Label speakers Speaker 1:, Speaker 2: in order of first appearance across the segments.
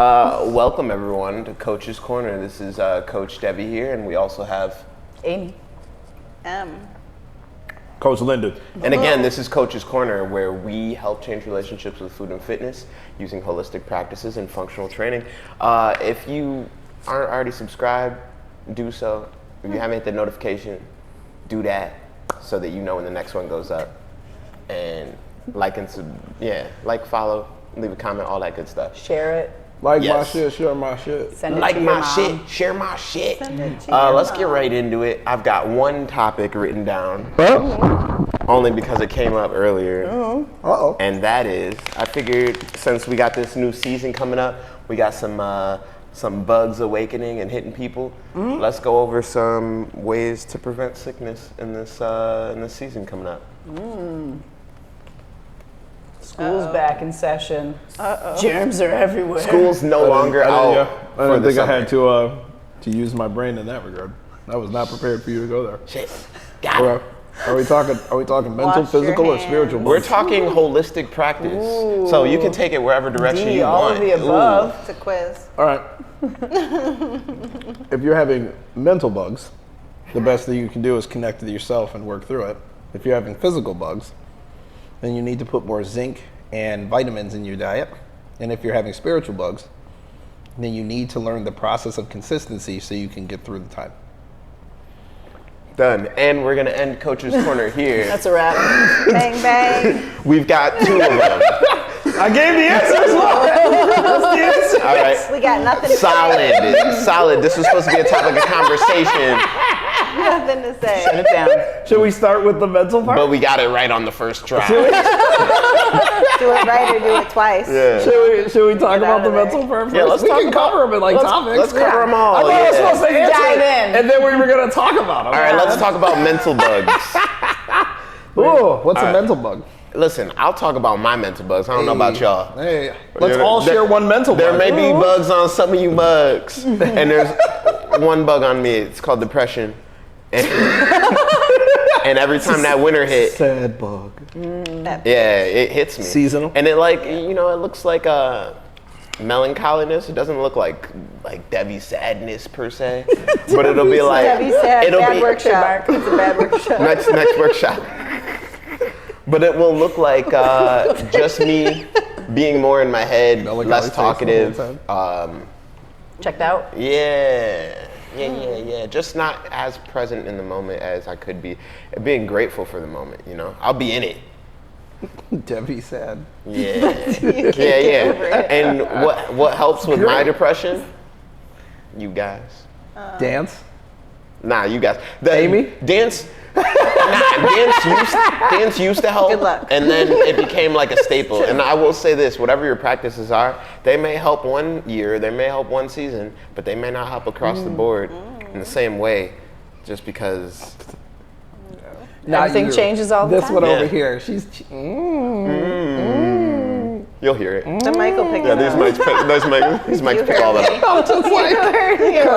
Speaker 1: Welcome everyone to Coach's Corner. This is Coach Debbie here, and we also have
Speaker 2: Amy.
Speaker 3: Coach Linda.
Speaker 1: And again, this is Coach's Corner, where we help change relationships with food and fitness using holistic practices and functional training. If you aren't already subscribed, do so. If you haven't hit the notification, do that so that you know when the next one goes up. And like, follow, leave a comment, all that good stuff.
Speaker 2: Share it.
Speaker 3: Like
Speaker 1: Yes.
Speaker 3: my shit, share my shit.
Speaker 2: Send it
Speaker 1: Like
Speaker 2: to
Speaker 1: my
Speaker 2: your mom.
Speaker 1: shit, share my shit.
Speaker 2: Send it to your
Speaker 1: Let's get
Speaker 2: mom.
Speaker 1: right into it. I've got one topic written down,
Speaker 3: Huh?
Speaker 1: only because it came up earlier.
Speaker 3: Uh-oh.
Speaker 1: And that is, I figured since we got this new season coming up, we got some bugs awakening and hitting people. Let's go over some ways to prevent sickness in this season coming up.
Speaker 2: School's back in session. Germs are everywhere.
Speaker 1: School's no longer
Speaker 3: I
Speaker 1: out.
Speaker 3: didn't think I had to use my brain in that regard. I was not prepared for you to go there.
Speaker 1: Shit. Got it.
Speaker 3: Okay. Are we talking mental,
Speaker 2: Wash your
Speaker 3: physical, or
Speaker 2: hands.
Speaker 3: spiritual?
Speaker 1: We're talking holistic practice, so you can take it wherever direction
Speaker 2: D,
Speaker 1: you
Speaker 2: all
Speaker 1: want.
Speaker 2: of the above.
Speaker 4: It's a quiz.
Speaker 3: All right. If you're having mental bugs, the best thing you can do is connect with yourself and work through it. If you're having physical bugs, then you need to put more zinc and vitamins in your diet. And if you're having spiritual bugs, then you need to learn the process of consistency so you can get through the time.
Speaker 1: Done. And we're gonna end Coach's Corner here.
Speaker 2: That's a wrap.
Speaker 4: Bang, bang.
Speaker 1: We've got two of them.
Speaker 3: I gave the answers.
Speaker 1: All right.
Speaker 4: We got nothing to say.
Speaker 1: Solid. This was supposed to be a topic of conversation,
Speaker 4: Nothing to say.
Speaker 2: Shut it down.
Speaker 3: Should we start with the mental part?
Speaker 1: but we got it right on the first try.
Speaker 4: Do it right or do it twice.
Speaker 1: Yeah.
Speaker 3: Should we talk about
Speaker 4: out
Speaker 3: the
Speaker 4: of there.
Speaker 3: mental part first?
Speaker 1: Yeah, let's
Speaker 3: we
Speaker 1: talk
Speaker 3: can
Speaker 1: about-
Speaker 3: cover them in like topics.
Speaker 1: Let's cover them all.
Speaker 3: I thought I was
Speaker 1: yeah.
Speaker 3: supposed to answer
Speaker 2: dive
Speaker 3: it,
Speaker 2: in.
Speaker 3: and then we were going to talk about them.
Speaker 1: All right, let's talk about mental bugs.
Speaker 3: Ooh, what's
Speaker 1: All
Speaker 3: a
Speaker 1: right.
Speaker 3: mental bug?
Speaker 1: Listen, I'll talk about my mental bugs. I don't know about y'all.
Speaker 3: Hey, let's
Speaker 1: There-
Speaker 3: all share one mental
Speaker 1: There
Speaker 3: bug.
Speaker 1: may be bugs on some of you bugs, and there's one bug on me. It's called depression. And every time that winter hit,
Speaker 3: Sad bug.
Speaker 1: yeah, it hits me.
Speaker 3: Seasonal?
Speaker 1: And it it looks like melancholiness. It doesn't look like Debbie sadness per se, but it'll be like
Speaker 4: Debbie said,
Speaker 1: it'll
Speaker 4: bad
Speaker 1: be
Speaker 4: workshop. It's a bad workshop.
Speaker 1: next workshop. But it will look like just me being more in my head,
Speaker 3: Melancholy
Speaker 1: less
Speaker 3: face the whole
Speaker 1: talkative.
Speaker 2: Checked out.
Speaker 1: Yeah. Just not as present in the moment as I could be. Being grateful for the moment, I'll be in it.
Speaker 3: Debbie sad.
Speaker 1: Yeah. Yeah. And what helps with my depression? You guys.
Speaker 3: Dance.
Speaker 1: Nah, you guys.
Speaker 3: Amy?
Speaker 1: Dance. Dance used to help.
Speaker 4: Good luck.
Speaker 1: And then it became like a staple. And I will say this, whatever your practices are, they may help one year, they may help one season, but they may not help across the board in the same way, just because.
Speaker 3: Not
Speaker 2: Everything
Speaker 3: you.
Speaker 2: changes all the
Speaker 3: This
Speaker 2: time.
Speaker 3: one over
Speaker 1: Yeah.
Speaker 3: here, she's.
Speaker 1: You'll hear it.
Speaker 4: The Michael picked
Speaker 1: Yeah,
Speaker 4: it
Speaker 1: these
Speaker 4: up.
Speaker 1: mics pick all that up.
Speaker 3: I was just like,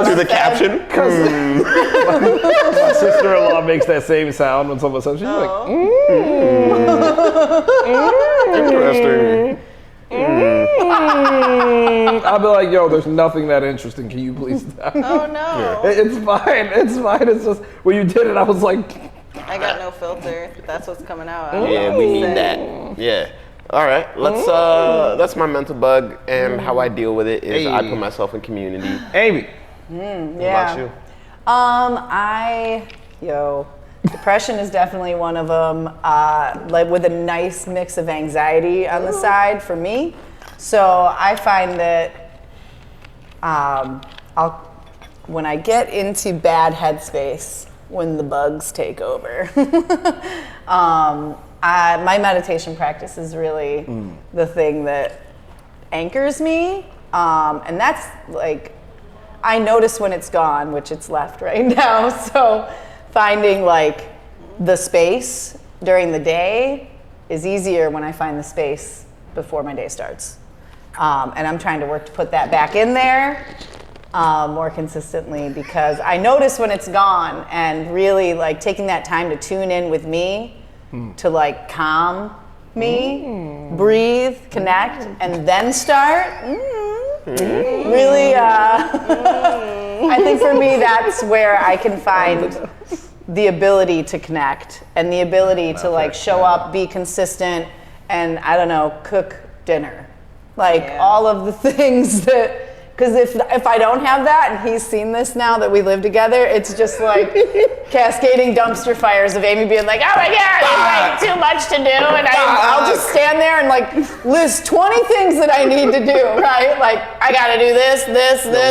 Speaker 1: Through the caption.
Speaker 3: my sister-in-law makes that same sound when someone says, she's like,
Speaker 1: Interesting.
Speaker 3: I'll be like, yo, there's nothing that interesting. Can you please stop?
Speaker 4: Oh no.
Speaker 3: It's fine. It's fine. It's just when you did it, I was like,
Speaker 4: I got no filter. That's what's coming out.
Speaker 1: Yeah, we need that. Yeah. All right. Let's. That's my mental bug, and how I deal with it is I put myself in community.
Speaker 3: Amy.
Speaker 1: What
Speaker 2: Yeah.
Speaker 1: about you?
Speaker 2: Depression is definitely one of them, like with a nice mix of anxiety on the side for me. So I find that when I get into bad headspace, when the bugs take over, my meditation practice is really the thing that anchors me. And that's like, I notice when it's gone, which it's left right now. So finding like the space during the day is easier when I find the space before my day starts. And I'm trying to work to put that back in there more consistently, because I notice when it's gone, and really like taking that time to tune in with me to like calm me, breathe, connect, and then start. Really, I think for me, that's where I can find the ability to connect and the ability to like show up, be consistent, and I don't know, cook dinner. Like all of the things that, because if I don't have that, and he's seen this now that we live together, it's just like cascading dumpster fires of Amy being like, oh my God, there's like too much to do. And I'll just stand there and like list 20 things that I need to do, right? Like, I gotta do this,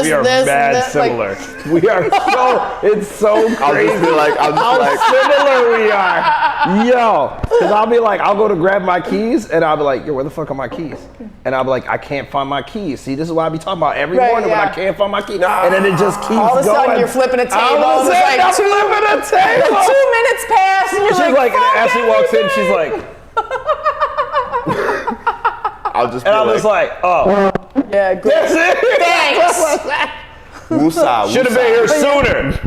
Speaker 3: We are mad similar.
Speaker 2: Like,
Speaker 3: We are so, it's so crazy.
Speaker 1: I'll just be like,
Speaker 3: How similar we are. Yo, because I'll be like, I'll go to grab my keys, and I'll be like, yo, where the fuck are my keys? And I'll be like, I can't find my keys. See, this is what I be talking about every morning when I can't find my keys. And then it just keeps going.
Speaker 2: all of a sudden you're flipping a table.
Speaker 3: All of a sudden I'm flipping a table.
Speaker 2: Like 2 minutes pass and you're
Speaker 3: She's like, and
Speaker 2: fuck
Speaker 3: then Ashley walks in, she's like,
Speaker 1: I'll just be
Speaker 3: and I'm just like, oh.
Speaker 2: yeah, great.
Speaker 3: That's it.
Speaker 2: Thanks.
Speaker 1: woosah,
Speaker 3: Should have been here sooner.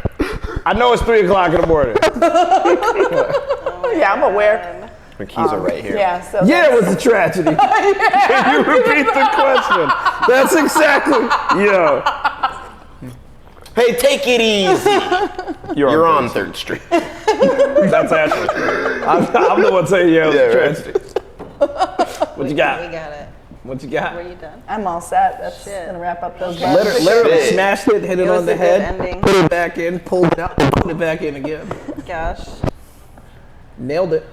Speaker 3: I know it's 3 o'clock in the morning.
Speaker 2: Yeah, I'm aware.
Speaker 1: My keys are right here.
Speaker 2: Yeah, so
Speaker 3: Yeah, it was a tragedy. Can you repeat the question? That's exactly. Yo.
Speaker 1: Hey, take it easy. You're on 3rd Street.
Speaker 3: That's Ashley. I'm the one saying yeah, it was a tragedy. What you got?
Speaker 4: We got it.
Speaker 3: What you got?
Speaker 4: Were you done?
Speaker 2: I'm all set. That's
Speaker 4: Shit.
Speaker 2: gonna wrap up those
Speaker 3: Literally
Speaker 1: Shit.
Speaker 3: smashed it, hit it
Speaker 4: was
Speaker 3: on the
Speaker 4: a good
Speaker 3: head,
Speaker 4: ending.
Speaker 3: put it back in, pulled it out, put it back in again.
Speaker 4: Gosh.
Speaker 3: Nailed it.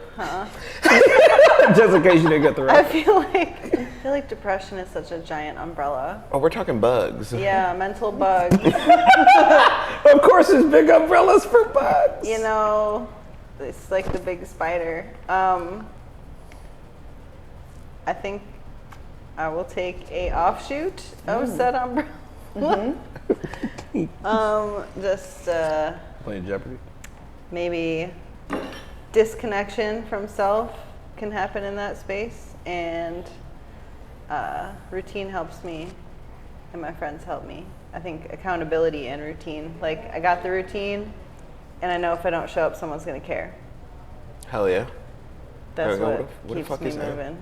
Speaker 3: Just in case you didn't get the
Speaker 4: I
Speaker 3: right.
Speaker 4: feel like depression is such a giant umbrella.
Speaker 1: Oh, we're talking bugs.
Speaker 4: Yeah, mental bug.
Speaker 3: Of course, there's big umbrellas for bugs.
Speaker 4: You know, it's like the big spider. I think I will take a offshoot of said umbrella. Just
Speaker 3: Playing Jeopardy.
Speaker 4: maybe disconnection from self can happen in that space, and routine helps me, and my friends help me. I think accountability and routine. Like, I got the routine, and I know if I don't show up, someone's gonna care.
Speaker 1: Hell yeah.
Speaker 4: That's
Speaker 1: What
Speaker 4: what
Speaker 1: the
Speaker 4: keeps
Speaker 1: fuck
Speaker 4: me
Speaker 1: is that?
Speaker 4: moving.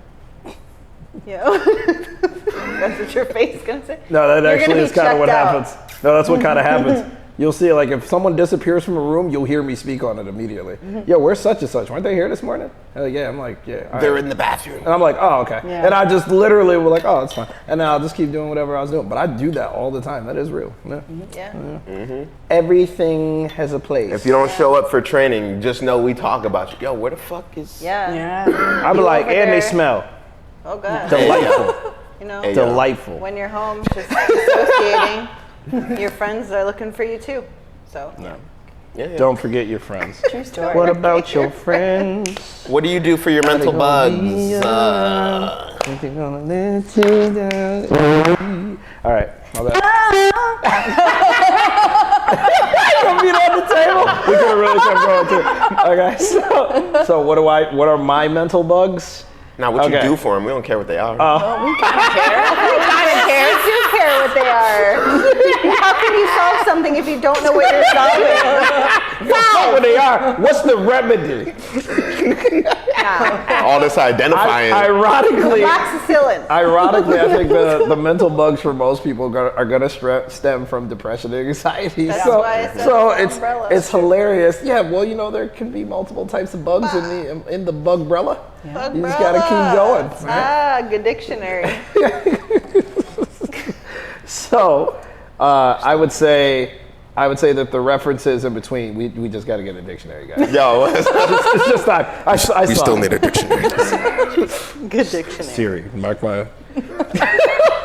Speaker 4: Yeah. That's what your face gonna say?
Speaker 3: No, that
Speaker 4: You're
Speaker 3: actually
Speaker 4: gonna
Speaker 3: is
Speaker 4: be
Speaker 3: kind of what
Speaker 4: checked out.
Speaker 3: happens. No, that's what kind of happens. You'll see, like, if someone disappears from a room, you'll hear me speak on it immediately. Yo, where's such and such? Weren't they here this morning? Hell yeah. I'm like, yeah. all
Speaker 1: They're
Speaker 3: right.
Speaker 1: in the bathroom.
Speaker 3: And I'm like, oh, okay.
Speaker 2: Yeah.
Speaker 3: And I just literally was like, oh, it's fine. And then I'll just keep doing whatever I was doing. But I do that all the time. That is real. Yeah.
Speaker 4: Yeah.
Speaker 3: Everything has a place.
Speaker 1: If you don't show up for training, just know we talk about you. Yo, where the fuck is...
Speaker 4: Yeah.
Speaker 2: Yeah.
Speaker 3: I'll be like,
Speaker 4: over
Speaker 3: and they
Speaker 4: there.
Speaker 3: smell.
Speaker 4: Oh god.
Speaker 3: Delightful.
Speaker 4: You know,
Speaker 1: Hey, yo.
Speaker 3: Delightful.
Speaker 4: when you're home, just associating, your friends are looking for you too. So
Speaker 1: Yeah, yeah.
Speaker 3: Don't forget your friends.
Speaker 2: True story.
Speaker 3: What about your friends?
Speaker 1: What do you do for your mental bugs?
Speaker 3: Think they're gonna let you down. All right, my bad. Gonna beat on the table. We could have really kept going too. Okay, so what are my mental bugs?
Speaker 1: Now, what
Speaker 3: Okay.
Speaker 1: you do for them, we don't care what they are.
Speaker 4: you kind of care. You do care what they are. How can you solve something if you don't know what you're solving?
Speaker 3: Fuck what they are. What's the remedy?
Speaker 1: All this identifying.
Speaker 3: Ironically,
Speaker 4: Amoxicillin.
Speaker 3: I think the mental bugs for most people are going to stem from depression and anxiety.
Speaker 4: That's
Speaker 3: so
Speaker 4: why it's
Speaker 3: so
Speaker 4: an
Speaker 3: it's
Speaker 4: umbrella.
Speaker 3: it's hilarious. Yeah, well, you know, there can be multiple types of bugs in the bug umbrella. You just got to keep going. Right?
Speaker 4: Ah, good dictionary.
Speaker 3: So I would say that the references in between, we just got to get a dictionary, guys.
Speaker 1: Yo,
Speaker 3: It's just time. I
Speaker 1: we
Speaker 3: saw
Speaker 1: still
Speaker 3: it.
Speaker 1: need a dictionary.
Speaker 4: Good dictionary.
Speaker 3: Siri, mark my.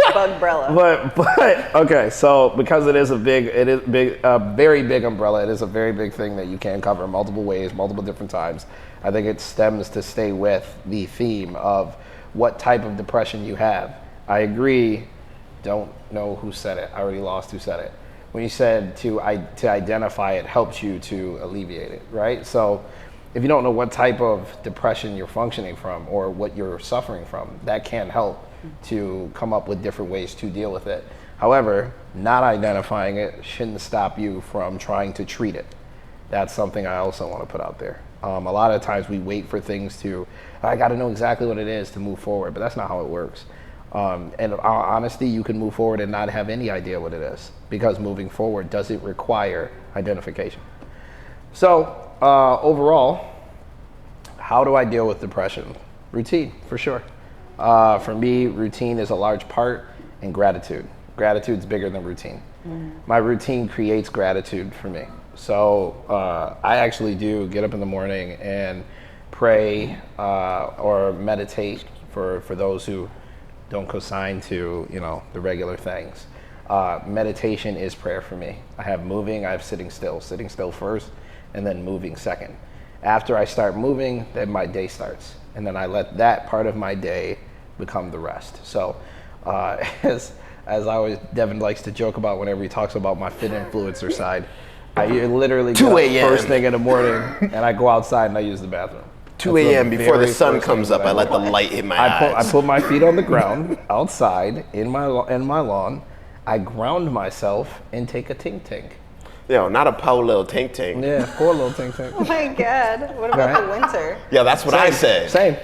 Speaker 4: Bugbrella.
Speaker 3: But okay, so because it is a very big umbrella. It is a very big thing that you can cover in multiple ways, multiple different times. I think it stems to stay with the theme of what type of depression you have. I agree. Don't know who said it. I already lost who said it. When you said to identify it helps you to alleviate it, right? So if you don't know what type of depression you're functioning from or what you're suffering from, that can help to come up with different ways to deal with it. However, not identifying it shouldn't stop you from trying to treat it. That's something I also want to put out there. A lot of times we wait for things I got to know exactly what it is to move forward, but that's not how it works. And in all honesty, you can move forward and not have any idea what it is, because moving forward doesn't require identification. So overall, how do I deal with depression? Routine, for sure. For me, routine is a large part, and gratitude. Gratitude's bigger than routine. My routine creates gratitude for me. So I actually do get up in the morning and pray or meditate for those who don't consign to, you know, the regular things. Meditation is prayer for me. I have moving, I have sitting still first, and then moving second. After I start moving, then my day starts. And then I let that part of my day become the rest. So as I always, Devin likes to joke about whenever he talks about my fit influencer side, I literally get
Speaker 1: 2
Speaker 3: up
Speaker 1: a.m.
Speaker 3: first thing in the morning and I go outside and I use the bathroom.
Speaker 1: 2
Speaker 3: That's the
Speaker 1: a.m. before the
Speaker 3: very
Speaker 1: sun
Speaker 3: first
Speaker 1: comes
Speaker 3: thing
Speaker 1: up,
Speaker 3: that
Speaker 1: I let
Speaker 3: do.
Speaker 1: the light hit my
Speaker 3: I
Speaker 1: eyes.
Speaker 3: put my feet on the ground outside in my lawn. I ground myself and take a tink tink.
Speaker 1: Yo, not a poor little tink tink.
Speaker 3: Yeah, poor little tink tink.
Speaker 4: Oh my God. What about
Speaker 3: Right.
Speaker 4: the winter?
Speaker 1: Yeah, that's what I said.
Speaker 3: Same.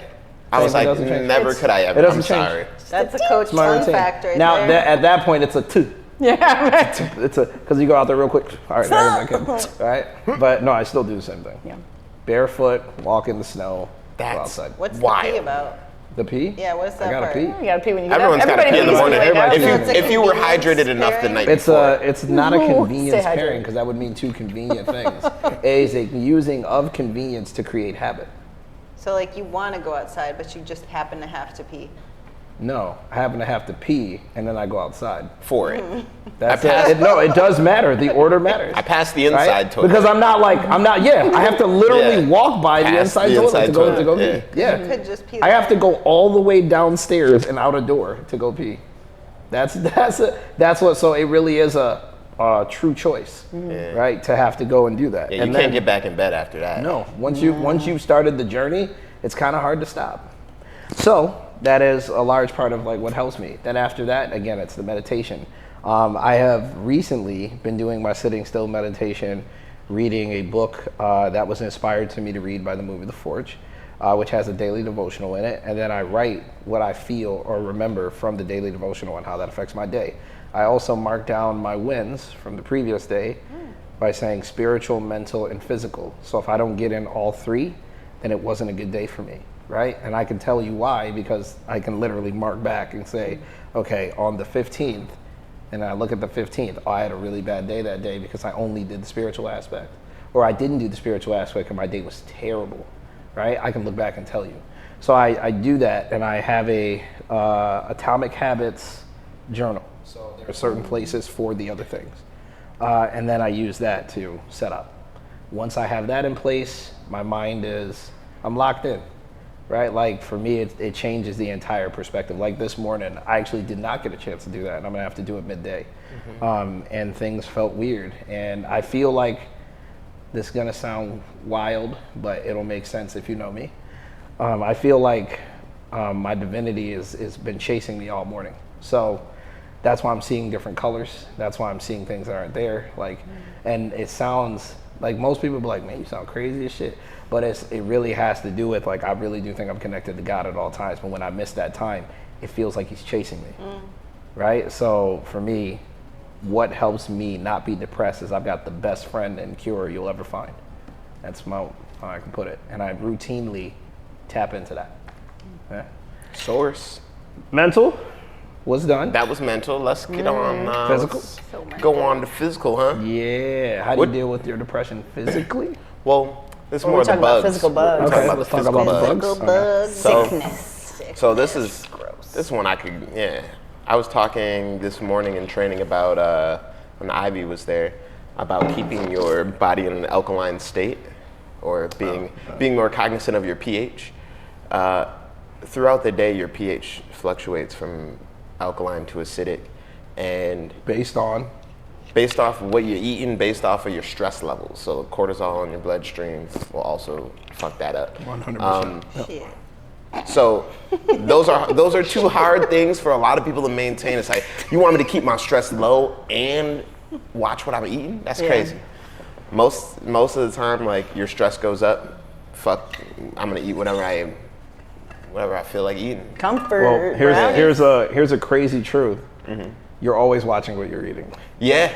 Speaker 1: I was
Speaker 3: Same, it
Speaker 1: like,
Speaker 3: doesn't change.
Speaker 1: never could I ever.
Speaker 3: it doesn't
Speaker 1: I'm
Speaker 3: change.
Speaker 1: sorry.
Speaker 4: That's a coach
Speaker 3: My
Speaker 4: fun
Speaker 3: routine.
Speaker 4: fact right
Speaker 3: Now
Speaker 4: there.
Speaker 3: at that point, it's a two.
Speaker 2: Yeah.
Speaker 3: It's a because you go out there real quick. All right, now you're my kid. All right, but no, I still do the same thing.
Speaker 2: Yeah.
Speaker 3: Barefoot, walk in the snow,
Speaker 1: That's
Speaker 3: go outside.
Speaker 4: What's
Speaker 1: wild.
Speaker 4: the pee about?
Speaker 3: The pee?
Speaker 4: Yeah, what's that
Speaker 3: I gotta
Speaker 4: part?
Speaker 3: pee.
Speaker 2: You gotta pee when you get
Speaker 1: Everyone's
Speaker 2: up.
Speaker 1: got to pee in the
Speaker 2: needs to
Speaker 1: morning.
Speaker 2: wake up.
Speaker 3: Everybody-
Speaker 1: If you were
Speaker 4: Convenience
Speaker 1: hydrated enough the
Speaker 4: pairing?
Speaker 1: night
Speaker 3: It's
Speaker 1: before.
Speaker 3: it's not a
Speaker 2: Stay
Speaker 3: convenience
Speaker 2: hydrated.
Speaker 3: pairing because that would mean two convenient things. A is a using of convenience to create habit.
Speaker 4: So like you want to go outside, but you just happen to have to pee.
Speaker 3: No, I happen to have to pee and then I go outside.
Speaker 1: for it.
Speaker 3: That's
Speaker 1: I passed-
Speaker 3: it. No, it does matter. The order matters.
Speaker 1: I passed the inside
Speaker 3: right?
Speaker 1: toilet.
Speaker 3: Because I'm not. Yeah, I have to literally
Speaker 1: Yeah.
Speaker 3: walk by the
Speaker 1: Past
Speaker 3: inside
Speaker 1: the
Speaker 3: toilet
Speaker 1: inside
Speaker 3: to go
Speaker 1: toilet,
Speaker 3: pee. Yeah.
Speaker 4: You could just pee
Speaker 3: I have to
Speaker 4: there.
Speaker 3: go all the way downstairs and out a door to go pee. That's what. So it really is a true choice, right? To have to go and do that.
Speaker 1: Yeah,
Speaker 3: and
Speaker 1: you
Speaker 3: then,
Speaker 1: can't get back in bed after that.
Speaker 3: No, once you've started the journey, it's kind of hard to stop. So that is a large part of like what helps me. Then after that, again, it's the meditation. I have recently been doing my sitting still meditation, reading a book that was inspired to me to read by the movie The Forge, which has a daily devotional in it, and then I write what I feel or remember from the daily devotional and how that affects my day. I also mark down my wins from the previous day by saying spiritual, mental, and physical. So if I don't get in all three, then it wasn't a good day for me, right? And I can tell you why, because I can literally mark back and say, okay, on the 15th, and I look at the 15th, oh, I had a really bad day that day because I only did the spiritual aspect. Or I didn't do the spiritual aspect and my day was terrible, right? I can look back and tell you. So I do that, and I have a Atomic Habits journal. So there are certain places for the other things. And then I use that to set up. Once I have that in place, my mind I'm locked in, right? Like for me, it changes the entire perspective. Like this morning, I actually did not get a chance to do that, and I'm gonna have to do it midday. And things felt weird. And I feel like this is gonna sound wild, but it'll make sense if you know me. I feel like my divinity is been chasing me all morning. So that's why I'm seeing different colors. That's why I'm seeing things that aren't there. Like, and it sounds like most people be like, man, you sound crazy as shit. But it really has to do with like, I really do think I'm connected to God at all times. But when I miss that time, it feels like he's chasing me, right? So for me, what helps me not be depressed is I've got the best friend and cure you'll ever find. That's how I can put it. And I routinely tap into that. Yeah.
Speaker 1: Source.
Speaker 3: Mental was done.
Speaker 1: That was mental. Let's get on.
Speaker 3: Physical?
Speaker 1: Let's go on to physical, huh?
Speaker 3: Yeah. How do
Speaker 1: What-
Speaker 3: you deal with your depression physically?
Speaker 1: Well, this is
Speaker 2: Well,
Speaker 1: more
Speaker 2: we're
Speaker 1: of the
Speaker 2: talking about
Speaker 1: bugs.
Speaker 2: physical bugs.
Speaker 1: We're talking
Speaker 3: Okay,
Speaker 1: about the
Speaker 3: let's talk
Speaker 1: physical
Speaker 3: about the
Speaker 1: bugs.
Speaker 3: bugs. Okay.
Speaker 1: So-
Speaker 2: Sickness.
Speaker 1: So this is this one I could I was talking this morning in training about when Ivy was there about keeping your body in an alkaline state or being more cognizant of your pH. Throughout the day, your pH fluctuates from alkaline to acidic, and
Speaker 3: Based on?
Speaker 1: based off of what you're eating, based off of your stress levels. So cortisol in your bloodstream will also fuck that up.
Speaker 3: 100%.
Speaker 4: Shit.
Speaker 1: So those are two hard things for a lot of people to maintain. It's like, you want me to keep my stress low and watch what I'm eating? That's crazy. Most of the time, like, your stress goes up. Fuck, I'm gonna eat whatever whatever I feel like eating.
Speaker 2: Comfort.
Speaker 3: Well, here's a crazy truth. You're always watching what you're eating.
Speaker 1: Yeah.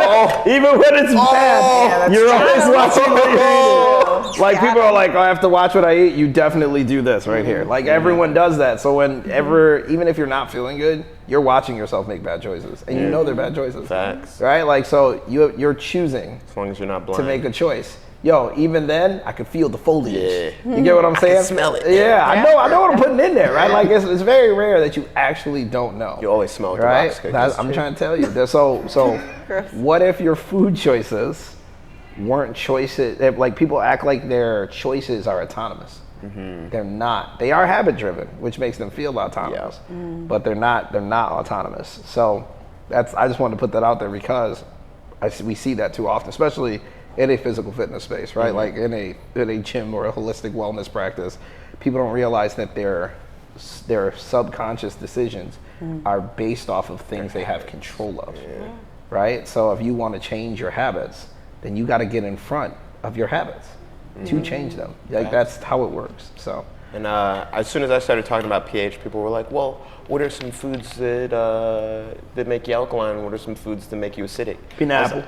Speaker 1: Oh.
Speaker 3: Even when it's bad,
Speaker 2: that's
Speaker 3: you're
Speaker 2: true.
Speaker 3: always watching what you're eating. Like
Speaker 2: Got
Speaker 3: people
Speaker 2: it.
Speaker 3: are like, oh, I have to watch what I eat. You definitely do this right here. Like everyone does that. So whenever, even if you're not feeling good, you're watching yourself make bad choices, and you know they're bad choices.
Speaker 1: Facts.
Speaker 3: Right? Like so, you're choosing
Speaker 1: As long as you're not blind.
Speaker 3: to make a choice. Yo, even then, I could feel the foliage.
Speaker 1: Yeah.
Speaker 3: You get what I'm saying?
Speaker 1: smell it.
Speaker 3: Yeah, I know what I'm putting in there, right? Like it's very rare that you actually don't know.
Speaker 1: You always smell the
Speaker 3: Right?
Speaker 1: rocks cookies.
Speaker 3: I'm trying to tell you. So
Speaker 4: Gross.
Speaker 3: what if your food choices weren't choices? Like people act like their choices are autonomous. They're not. They are habit driven, which makes them feel autonomous, but they're not. They're not autonomous. So I just wanted to put that out there because we see that too often, especially in a physical fitness space, right? Like in a gym or a holistic wellness practice, people don't realize that their subconscious decisions are based off of things they have control of, right? So if you want to change your habits, then you got to get in front of your habits to change them. Like that's how it works. So.
Speaker 1: And as soon as I started talking about pH, people were like, well, what are some foods that make you alkaline? What are some foods that make you acidic?
Speaker 3: Pineapple.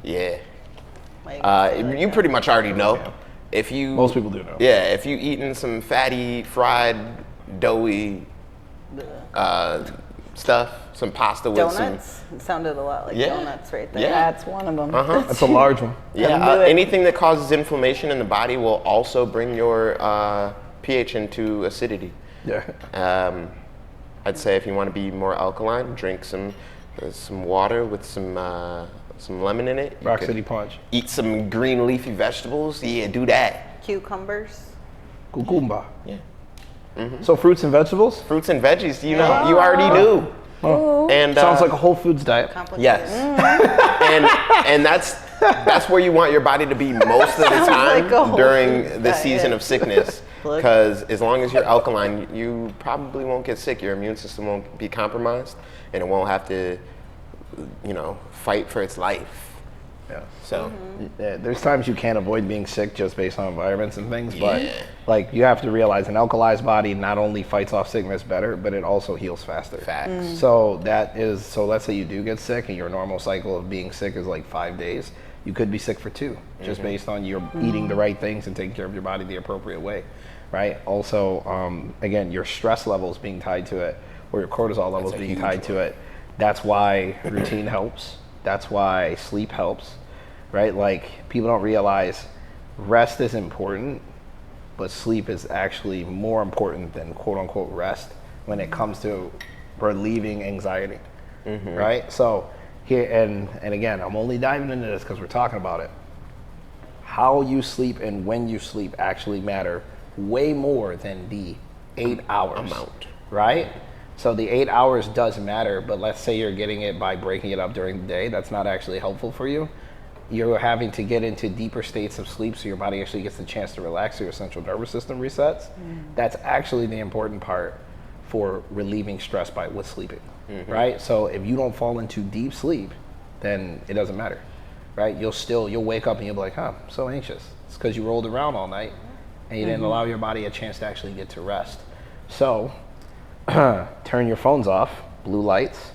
Speaker 1: Yeah.
Speaker 4: Like,
Speaker 1: You pretty much already know. If you
Speaker 3: Most people do know.
Speaker 1: Yeah, if you eating some fatty, fried, doughy stuff, some pasta with
Speaker 4: donuts. It sounded a lot like
Speaker 1: Yeah.
Speaker 4: donuts right there.
Speaker 1: Yeah.
Speaker 2: That's one of them.
Speaker 3: That's a large one.
Speaker 1: yeah,
Speaker 2: do it.
Speaker 1: anything that causes inflammation in the body will also bring your pH into acidity.
Speaker 3: Yeah.
Speaker 1: I'd say if you want to be more alkaline, drink some water with some lemon in it. You
Speaker 3: Rock
Speaker 1: could
Speaker 3: City Punch.
Speaker 1: Eat some green leafy vegetables. Yeah, do that.
Speaker 4: Cucumbers.
Speaker 3: Cucumba.
Speaker 1: Yeah.
Speaker 3: So fruits and vegetables?
Speaker 1: Fruits and veggies. You know, you already knew. And
Speaker 3: Sounds like a Whole Foods diet.
Speaker 4: Complicated.
Speaker 1: yes. and that's where you want your body to be most of the time
Speaker 4: like a Whole
Speaker 1: during
Speaker 4: Foods
Speaker 1: the
Speaker 4: diet.
Speaker 1: season of sickness.
Speaker 4: Look.
Speaker 1: Because as long as you're alkaline, you probably won't get sick. Your immune system won't be compromised, and it won't have to, fight for its life.
Speaker 3: Yeah.
Speaker 1: So
Speaker 3: Yeah, there's times you can't avoid being sick just based on environments and things, but
Speaker 1: Yeah.
Speaker 3: like you have to realize an alkalized body not only fights off sickness better, but it also heals faster.
Speaker 1: facts.
Speaker 3: So let's say you do get sick and your normal cycle of being sick is like 5 days. You could be sick for 2, just based on your eating the right things and taking care of your body the appropriate way, right? Also, again, your stress levels being tied to it, or your cortisol levels
Speaker 1: a
Speaker 3: being
Speaker 1: huge
Speaker 3: tied to it. That's why routine helps. That's why sleep helps, right? Like people don't realize rest is important, but sleep is actually more important than quote unquote rest when it comes to relieving anxiety, right? So here, and again, I'm only diving into this because we're talking about it. How you sleep and when you sleep actually matter way more than the 8 hours.
Speaker 1: Amount.
Speaker 3: Right? So the 8 hours does matter, but let's say you're getting it by breaking it up during the day. That's not actually helpful for you. You're having to get into deeper states of sleep so your body actually gets the chance to relax, so your central nervous system resets. That's actually the important part for relieving stress with sleeping, right? So if you don't fall into deep sleep, then it doesn't matter, right? You'll wake up and you'll be like, huh, I'm so anxious. It's because you rolled around all night and you didn't allow your body a chance to actually get to rest. So turn your phones off, blue lights,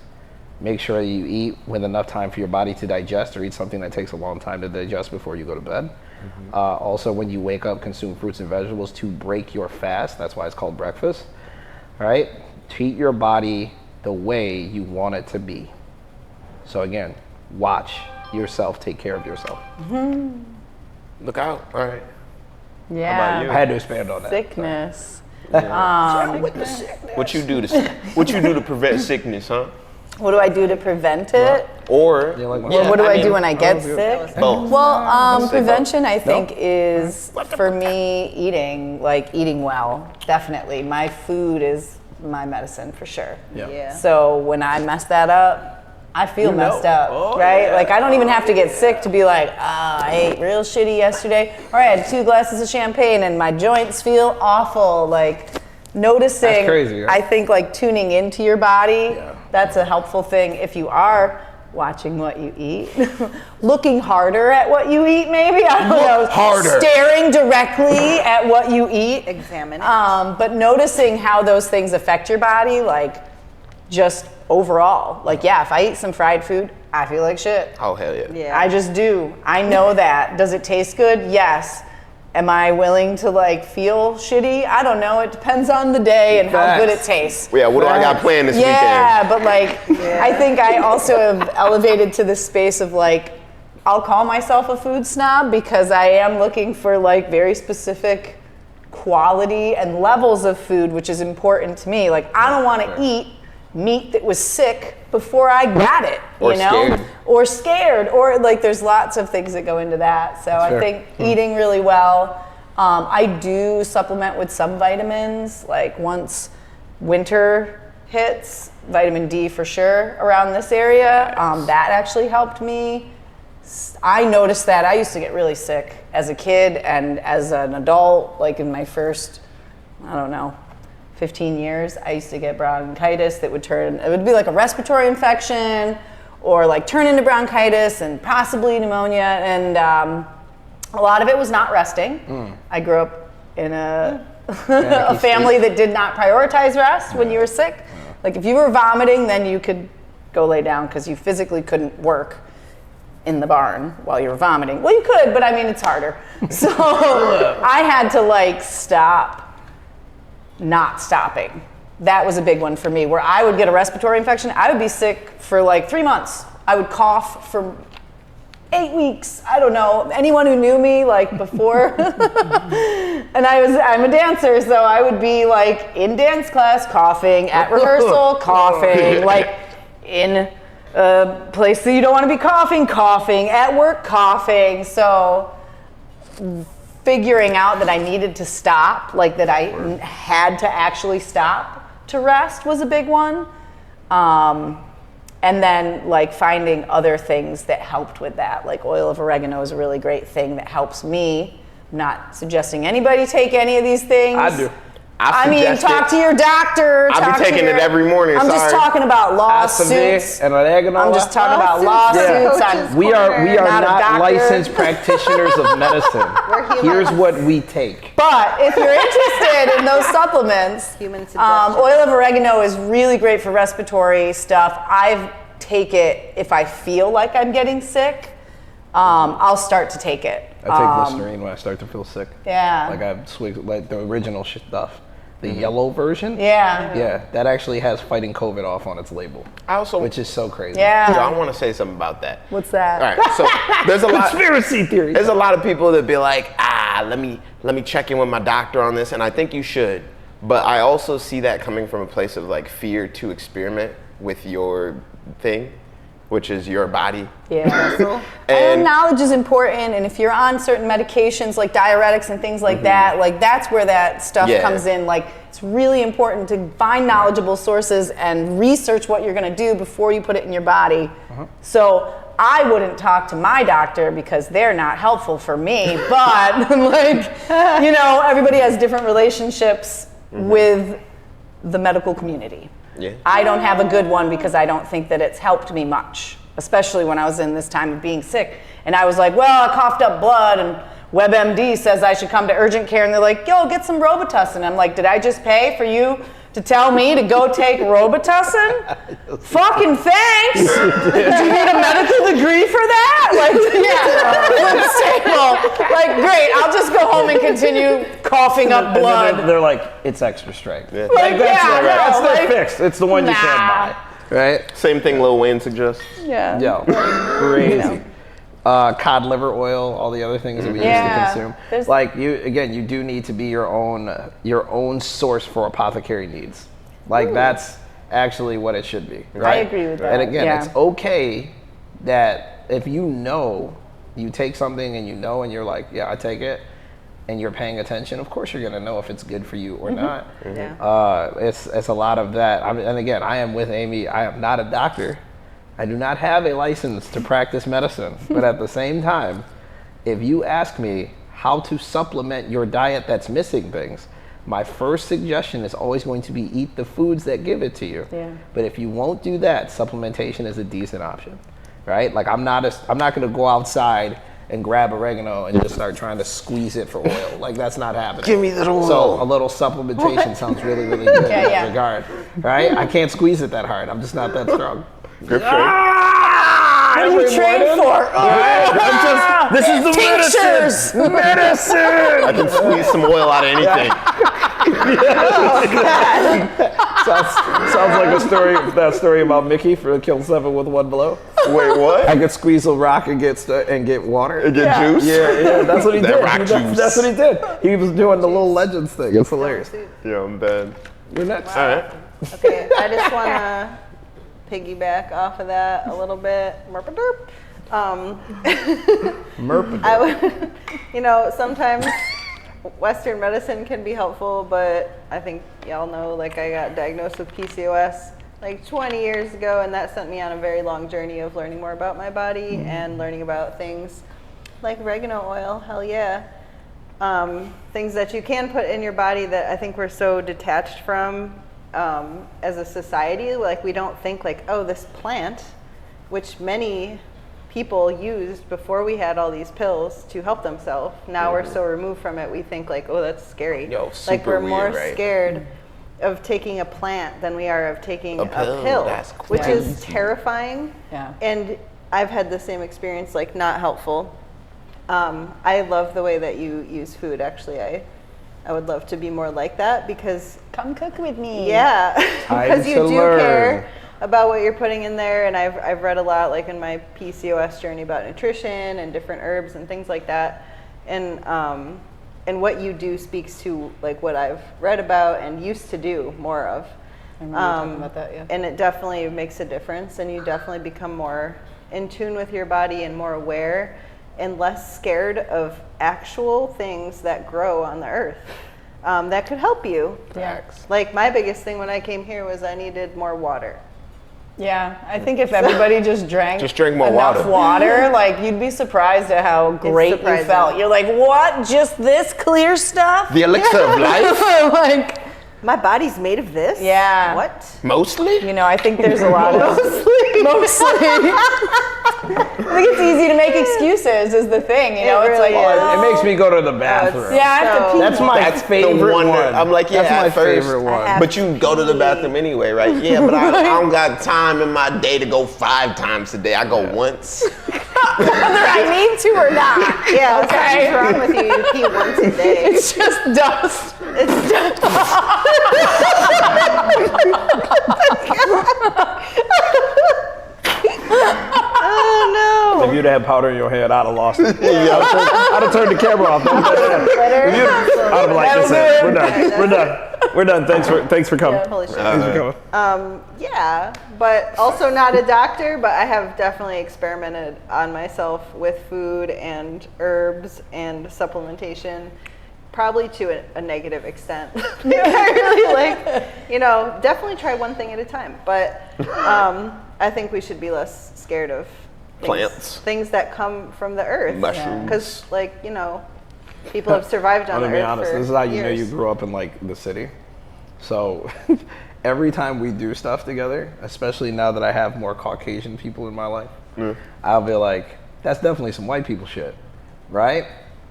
Speaker 3: make sure you eat with enough time for your body to digest, or eat something that takes a long time to digest before you go to bed. Also, when you wake up, consume fruits and vegetables to break your fast. That's why it's called breakfast, right? Treat your body the way you want it to be. So again, watch yourself take care of yourself.
Speaker 1: Look out. All right.
Speaker 2: Yeah.
Speaker 3: I had to expand on that.
Speaker 2: Sickness.
Speaker 1: What you do to prevent sickness, huh?
Speaker 2: What do I do to prevent it?
Speaker 1: Or
Speaker 3: like my-
Speaker 2: Or what do I do
Speaker 1: mean,
Speaker 2: when I get sick?
Speaker 1: both.
Speaker 2: Well, prevention, I think, is for me eating well. Definitely, my food is my medicine for sure.
Speaker 4: Yeah.
Speaker 2: So when I mess that up, I feel messed up,
Speaker 3: Oh,
Speaker 2: right?
Speaker 3: yeah.
Speaker 2: Like I don't even have to get sick to be like, I ate real shitty yesterday, or I had 2 glasses of champagne and my joints feel awful. Like noticing,
Speaker 3: That's crazy, right?
Speaker 2: I think like tuning into your body, that's a helpful thing. If you are watching what you eat, looking harder at what you eat, maybe. I don't know.
Speaker 3: Harder.
Speaker 2: Staring directly at what you eat.
Speaker 4: Examine it.
Speaker 2: But noticing how those things affect your body, like just overall. Like, yeah, if I eat some fried food, I feel like shit.
Speaker 1: Oh, hell yeah.
Speaker 4: Yeah.
Speaker 2: I just do. I know that. Does it taste good? Yes. Am I willing to like feel shitty? I don't know. It depends on the day and how good it tastes.
Speaker 1: Yeah, what do I got planned this
Speaker 2: Yeah,
Speaker 1: weekend?
Speaker 2: but like, I think I also have elevated to this space of like, I'll call myself a food snob because I am looking for like very specific quality and levels of food, which is important to me. Like, I don't want to eat meat that was sick before I got it,
Speaker 1: Or
Speaker 2: you know?
Speaker 1: scared.
Speaker 2: Or scared, or like there's lots of things that go into that. So I
Speaker 3: fair.
Speaker 2: think eating really well. I do supplement with some vitamins, like once winter hits, vitamin D for sure around this area. That actually helped me. I noticed that I used to get really sick as a kid and as an adult, like in my first, I don't know, 15 years, I used to get bronchitis that would it would be like a respiratory infection or like turn into bronchitis and possibly pneumonia. And a lot of it was not resting. I grew up in a family that did not prioritize rest when you were sick. Like if you were vomiting, then you could go lay down because you physically couldn't work in the barn while you were vomiting. Well, you could, but I mean, it's harder. So I had to like stop not stopping. That was a big one for me, where I would get a respiratory infection. I would be sick for like 3 months. I would cough for 8 weeks. I don't know. Anyone who knew me like before, and I'm a dancer, so I would be like in dance class coughing, at rehearsal coughing, like in a place that you don't want to be coughing, at work coughing. So figuring out that I needed to stop, like that I had to actually stop to rest was a big one. And then like finding other things that helped with that. Like oil of oregano is a really great thing that helps me. I'm not suggesting anybody take any of these things.
Speaker 3: I do.
Speaker 2: I mean,
Speaker 1: suggest
Speaker 2: talk
Speaker 1: it.
Speaker 2: to your doctor.
Speaker 1: I'll be
Speaker 2: talk to
Speaker 1: taking it every morning,
Speaker 2: I'm just
Speaker 1: sorry.
Speaker 2: talking about lawsuits.
Speaker 3: And oregano.
Speaker 2: I'm just talking about
Speaker 4: Lawsuits.
Speaker 2: lawsuits.
Speaker 4: Yeah.
Speaker 2: on-
Speaker 3: We are
Speaker 2: Not a
Speaker 3: not
Speaker 2: doctor.
Speaker 3: licensed practitioners of medicine.
Speaker 4: We're humans.
Speaker 3: Here's what we take.
Speaker 2: But if you're interested in those supplements,
Speaker 4: Human suggestions.
Speaker 2: oil of oregano is really great for respiratory stuff. I take it if I feel like I'm getting sick. I'll start to take it.
Speaker 3: I take Listerine when I start to feel sick.
Speaker 2: Yeah.
Speaker 3: Like I swig like the original stuff. The yellow version.
Speaker 2: Yeah.
Speaker 3: Yeah, that actually has fighting COVID off on its label,
Speaker 1: I also,
Speaker 3: which is so crazy.
Speaker 2: Yeah.
Speaker 1: John, I want to say something about that.
Speaker 2: What's that?
Speaker 1: All right, so there's a lot.
Speaker 3: Conspiracy theory.
Speaker 1: There's a lot of people that be like, let me check in with my doctor on this, and I think you should. But I also see that coming from a place of like fear to experiment with your thing, which is your body.
Speaker 2: Yeah.
Speaker 1: And-
Speaker 2: knowledge is important, and if you're on certain medications like diuretics and things like that, like that's where that stuff
Speaker 1: Yeah.
Speaker 2: comes in. Like it's really important to find knowledgeable sources and research what you're gonna do before you put it in your body. So I wouldn't talk to my doctor because they're not helpful for me, but like, you know, everybody has different relationships with the medical community.
Speaker 1: Yeah.
Speaker 2: I don't have a good one because I don't think that it's helped me much, especially when I was in this time of being sick. And I was like, well, I coughed up blood and WebMD says I should come to urgent care. And they're like, yo, get some Robitussin. I'm like, did I just pay for you to tell me to go take Robitussin? Fucking thanks. Do you need a medical degree for that? Like, yeah. Stable. Like, great. I'll just go home and continue coughing up
Speaker 3: And then
Speaker 2: blood.
Speaker 3: they're like, it's extra strength.
Speaker 1: Yeah.
Speaker 2: Like, yeah,
Speaker 3: That's
Speaker 2: no,
Speaker 3: their
Speaker 2: like,
Speaker 3: fix. It's the one you can't
Speaker 2: nah.
Speaker 3: buy. Right?
Speaker 1: Same thing Lil Wayne suggests.
Speaker 2: Yeah.
Speaker 3: Yo, crazy. Cod liver oil, all the other things that we
Speaker 2: Yeah.
Speaker 3: used to consume.
Speaker 2: There's-
Speaker 3: Like you do need to be your own source for apothecary needs. Like that's actually what it should be. Right?
Speaker 2: agree with that,
Speaker 3: And again,
Speaker 2: yeah.
Speaker 3: it's okay that if you take something and and you're like, yeah, I take it, and you're paying attention, of course you're gonna know if it's good for you or not.
Speaker 4: Yeah.
Speaker 3: It's a lot of that. And again, I am with Amy. I am not a doctor. I do not have a license to practice medicine. But at the same time, if you ask me how to supplement your diet that's missing things, my first suggestion is always going to be eat the foods that give it to you.
Speaker 2: Yeah.
Speaker 3: But if you won't do that, supplementation is a decent option. right? Like I'm not going to go outside and grab oregano and just start trying to squeeze it for oil. Like that's not happening.
Speaker 1: Give me that oil.
Speaker 3: So a little supplementation sounds really, really good in
Speaker 2: Yeah,
Speaker 3: that regard, right? I can't squeeze it that hard. I'm just not that strong.
Speaker 1: Grip strength.
Speaker 2: What do you train for?
Speaker 3: This is the
Speaker 2: Tinctures.
Speaker 3: medicine.
Speaker 1: I can squeeze some oil out of anything.
Speaker 3: Sounds like that story about Mickey for Kill 7 with one blow.
Speaker 1: Wait, what?
Speaker 3: I could squeeze a rock and get water.
Speaker 1: Get juice?
Speaker 3: Yeah, that's what he
Speaker 1: That
Speaker 3: did.
Speaker 1: rock juice.
Speaker 3: That's what he did. He was doing the little legends thing. It's hilarious.
Speaker 1: Yeah, I'm bad.
Speaker 3: You're next.
Speaker 1: All right.
Speaker 4: Okay, I just want to piggyback off of that a little bit. Merp-a-derp. I would, sometimes Western medicine can be helpful, but I think y'all know, like, I got diagnosed with PCOS like 20 years ago, and that sent me on a very long journey of learning more about my body and learning about things like oregano oil, hell yeah. Things that you can put in your body that I think we're so detached from as a society. Like, we don't think like, oh, this plant, which many people used before we had all these pills to help themselves. Now we're so removed from it, we think like, oh, that's scary.
Speaker 1: Yo,
Speaker 4: like we're
Speaker 1: super
Speaker 4: more
Speaker 1: weird, right?
Speaker 4: scared of taking a plant than we are of taking
Speaker 1: A
Speaker 4: a
Speaker 1: pill.
Speaker 4: pill,
Speaker 1: That's
Speaker 4: which is
Speaker 1: crazy.
Speaker 4: terrifying.
Speaker 2: Yeah.
Speaker 4: And I've had the same experience, like not helpful. I love the way that you use food. Actually, I would love to be more like that because
Speaker 2: Come cook with me.
Speaker 4: yeah,
Speaker 3: Time
Speaker 4: because you
Speaker 3: to
Speaker 4: do
Speaker 3: learn.
Speaker 4: care about what you're putting in there, and I've read a lot, like in my PCOS journey, about nutrition and different herbs and things like that, and what you do speaks to like what I've read about and used to do more of.
Speaker 2: I remember talking about that, yeah.
Speaker 4: And it definitely makes a difference, and you definitely become more in tune with your body and more aware and less scared of actual things that grow on the earth that could help you.
Speaker 2: Yeah.
Speaker 4: Like my biggest thing when I came here was I needed more water.
Speaker 2: Yeah, I think if everybody just drank
Speaker 1: more
Speaker 2: enough
Speaker 1: water.
Speaker 2: water, like you'd be surprised at how great you
Speaker 4: surprising.
Speaker 2: felt. You're like, what? Just this clear stuff?
Speaker 1: The elixir of life?
Speaker 2: Like,
Speaker 4: My body's made of this?
Speaker 2: Yeah.
Speaker 4: What?
Speaker 1: Mostly?
Speaker 2: you know, I think there's a lot of mostly. I think it's easy to make excuses is the thing. You know,
Speaker 4: It
Speaker 2: it's
Speaker 4: really
Speaker 2: like,
Speaker 4: is.
Speaker 3: It makes me go to the bathroom.
Speaker 2: yeah, I have to
Speaker 4: So-
Speaker 2: pee.
Speaker 3: That's my
Speaker 1: That's
Speaker 3: favorite
Speaker 1: the one.
Speaker 3: one.
Speaker 1: I'm like, yeah,
Speaker 3: That's my
Speaker 1: at first,
Speaker 3: favorite one.
Speaker 4: have
Speaker 1: But you go to the bathroom anyway, right? Yeah, but I don't got time in my day to go 5 times a day. I go once.
Speaker 2: Whether I need to or not.
Speaker 4: Yeah,
Speaker 2: Okay.
Speaker 4: what's wrong with you? You pee once a day.
Speaker 2: It's just dust.
Speaker 4: It's just, oh
Speaker 3: If you'd have powder in your head, I'd have lost it. I'd have turned the camera off. I'd have been like, listen, we're done. We're done. Thanks for coming.
Speaker 4: no. Holy shit.
Speaker 3: Thanks for coming.
Speaker 4: Yeah, but also not a doctor, but I have definitely experimented on myself with food and herbs and supplementation, probably to a negative extent. I really definitely try one thing at a time, but I think we should be less scared of things that come from the earth.
Speaker 1: Mushrooms.
Speaker 4: Because, people have survived on
Speaker 3: I'm
Speaker 4: the
Speaker 3: gonna be
Speaker 4: earth
Speaker 3: honest.
Speaker 4: for
Speaker 3: This is how you know
Speaker 4: years.
Speaker 3: you grew up in like the city. So every time we do stuff together, especially now that I have more Caucasian people in my life, I'll be like, that's definitely some white people shit, right?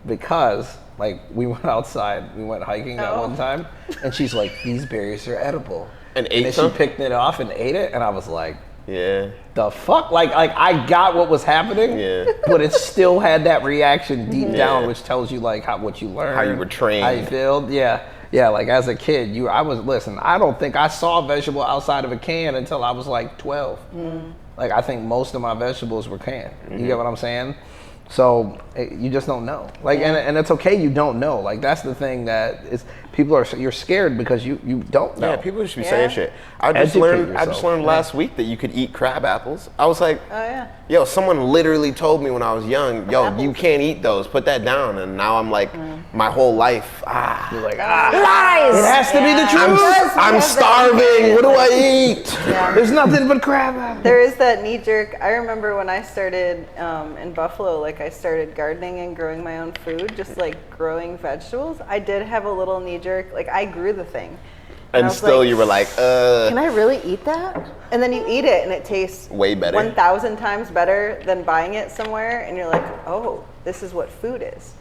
Speaker 3: Because like we went outside, we went hiking that one time, and she's like, these berries are edible,
Speaker 1: And ate
Speaker 3: then
Speaker 1: some?
Speaker 3: she picked it off and ate it, and I was like,
Speaker 1: Yeah.
Speaker 3: the fuck? Like I got what was happening,
Speaker 1: Yeah.
Speaker 3: but it still had that reaction deep down,
Speaker 1: Yeah.
Speaker 3: which tells you like what you learned,
Speaker 1: How you were trained.
Speaker 3: how you feel. Yeah. Like as a kid, I don't think I saw a vegetable outside of a can until I was like 12. Like I think most of my vegetables were canned. You get what I'm saying? So you just don't know. Like, and it's okay you don't know. Like that's the thing that is you're scared because you don't know.
Speaker 1: Yeah, people should be
Speaker 4: Yeah.
Speaker 1: saying shit. I just
Speaker 3: Educate
Speaker 1: learned
Speaker 3: yourself.
Speaker 1: last week that you could eat crab apples. I was like,
Speaker 4: Oh, yeah.
Speaker 1: yo, someone literally told me when I was young, yo,
Speaker 4: Apples.
Speaker 1: you can't eat those. Put that down. And now I'm like, my whole life,
Speaker 3: You're like,
Speaker 1: it
Speaker 2: Lies.
Speaker 1: has to be the
Speaker 4: Yeah.
Speaker 1: truth. I'm
Speaker 4: Yes,
Speaker 1: starving. What do I eat?
Speaker 3: there's nothing but crab apples.
Speaker 4: There is that knee jerk. I remember when I started in Buffalo, like I started gardening and growing my own food, just like growing vegetables. I did have a little knee jerk. Like I grew the thing.
Speaker 1: And
Speaker 4: I was
Speaker 1: still
Speaker 4: like,
Speaker 1: you were like,
Speaker 4: can I really eat that? And then you eat it and it tastes
Speaker 1: way better.
Speaker 4: 1,000 times better than buying it somewhere. And you're like, oh, this is what food is.